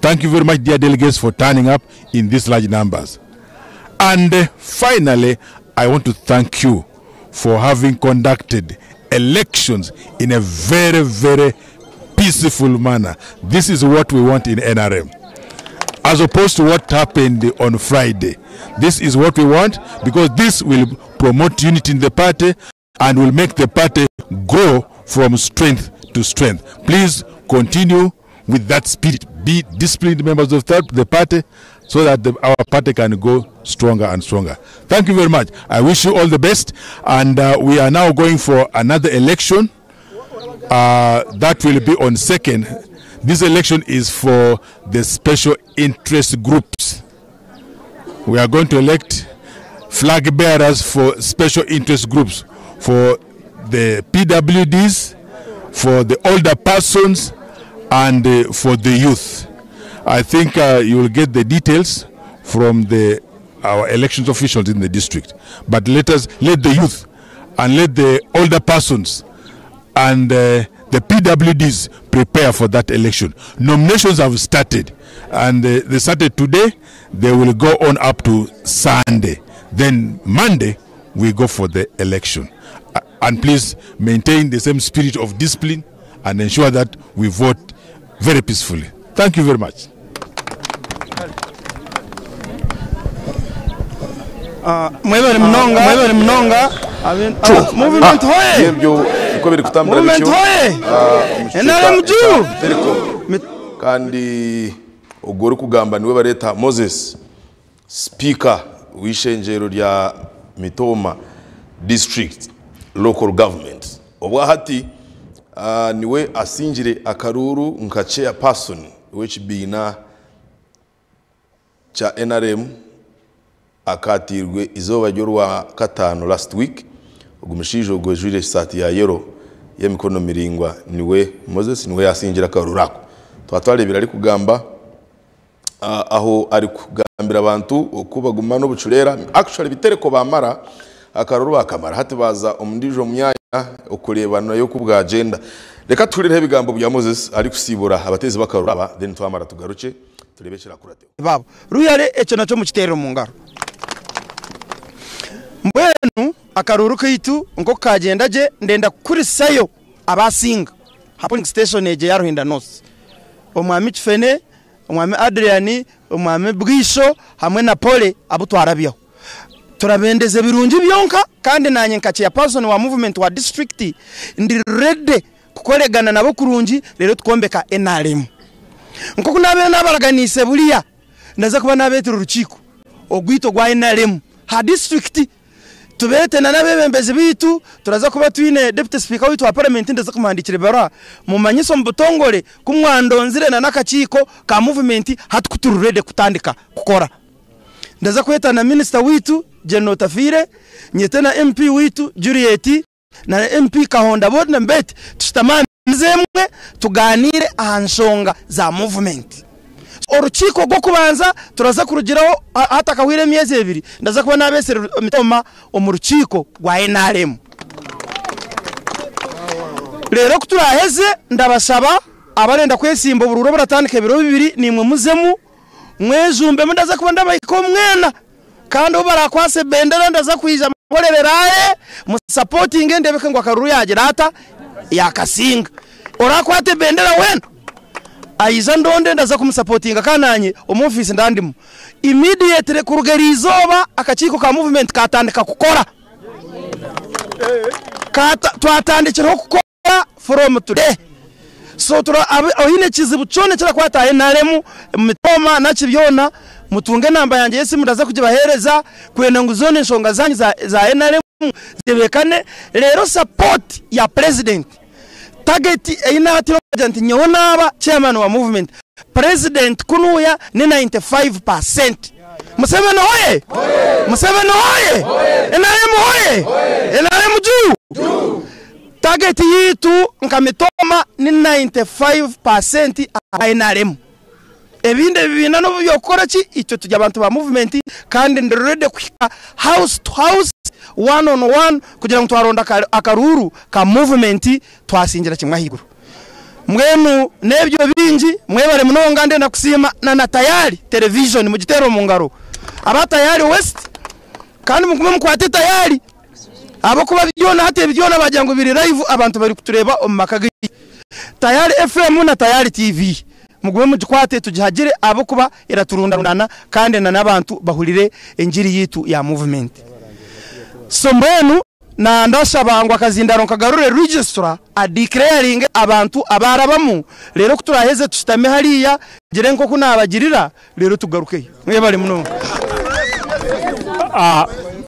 Thank you very much, dear delegates, for turning up in these large numbers. And finally, I want to thank you for having conducted elections in a very, very peaceful manner. This is what we want in NRM. As opposed to what happened on Friday. This is what we want, because this will promote unity in the party and will make the party grow from strength to strength. Please continue with that spirit. Be disciplined members of the party so that our party can go stronger and stronger. Thank you very much. I wish you all the best. And we are now going for another election. That will be on 2nd. This election is for the special interest groups. We are going to elect flag bearers for special interest groups, for the PWDs, for the older persons, and for the youth. I think you will get the details from our elections officials in the district. But let the youth and let the older persons and the PWDs prepare for that election. Nominations have started, and they started today. They will go on up to Sunday. Then Monday, we go for the election. And please maintain the same spirit of discipline and ensure that we vote very peacefully. Thank you very much. Mwebere mnonga movement hoye movement hoye NRM juu kandi ugore kugamba niwe bareta Moses speaker wishenjero rya Mitoma district local government obwa hati niwe asinjire akaruru nka chairperson which bina cha NRM akatirwe izoba ryo katano last week ugumishijo gwejure sati ya yero yemikono miringwa niwe Moses niwe yasingira karurako twatwarebira ari kugamba aho ari kugambira abantu okubaguma no bucurera actually bitereko bamara akaruru bakamara hati baza omundijo myanya okurebana yo kubwa agenda reka turireho bigambo bya Moses ari kusibura abatezi bakaruraba then twamara tugaruke turebekera kurateo babo ruyare eco naco mu kitero mu ngaro mbwenu akaruru kitu ngo kagenda je ndenda kuri sayo abasinga hapo station eje yaruhinda nose omwami Chfene omwami Adriani omwami Bwisho hamwe na Pole abutwarabiyo turabendeze birungi byonka kandi nanye nkaciya person wa movement wa district ndi ready kukoregana nabo kurungi rero twombeka NRM nko kunabe nabaraganise buliya ndaza kuba nabetira urukiko ogwito gwa NRM ha district tubete na nabebembeze bitu turaza kuba twine deputy speaker witu wa parliament ndaza kumandikira bara mu manyiso mbutongole kumwandonzire na nakachiko ka movement hatukutururede kutandika kukora ndaza kweta na minister witu General Tafire nyete na MP witu Juliet na MP Kahonda bod na mbete tushtamane zemwe tuganire ahanshonga za movement urukiko rwo kubanza turaza kurugiraho hata kawire myezi 2 ndaza kuba nabesere Mitoma omurukiko rwa NRM rero kuturaheze ndabasaba abarenda kwesimba bururo baratandika biro 2 nimwe muzemu mwejumbe ndaza kuba ndabayiko mwena kandi ubarakwase bendera ndaza kwiza mporereraye mu supporting ndebeke ngo akaruru yagira hata yakasinga orakwate bendera wena aiza ndonde ndaza kumusupportinga kananye omufisi ndandimo immediately kurugerizoba akachiko ka movement katandika kukora twatandikira kukora from today so tura ohine kizibu cyone kira kwata NRM Mitoma nakibyona mutunge namba yanjye yesi mudaza kugibahereza kwenda nguzone nshonga zanyu za NRM zibekane rero support ya president target inati agent nyona aba chairman wa movement president kunuya ni 95%. Museveni hoye Museveni hoye NRM hoye NRM juu target yitu nka Mitoma ni 95% NRM ebinde bibina no byokora ki icyo tujya abantu ba movement kandi ndirede kwika house to house one on one kugira ngo twaronda akaruru ka movement twasingira kimwe higuru mwenu nebyo bingi mwebare munonga ndenda kusima na tayari television mu gitero mu ngaro aba tayari west kandi mukume mukwate tayari abo kuba byona hate byona bajyango biri live abantu bari kutureba omakagi tayari FM na tayari TV mugume mugikwate tugihagire abo kuba iraturundarundana kandi na nabantu bahurire enjiri yitu ya movement so mbenu na ndashabangwa kazindaro kagarure registra a declaring abantu abarabamu rero kuturaheze tushitame hariya gire nko kunabagirira rero tugaruke mwe bari muno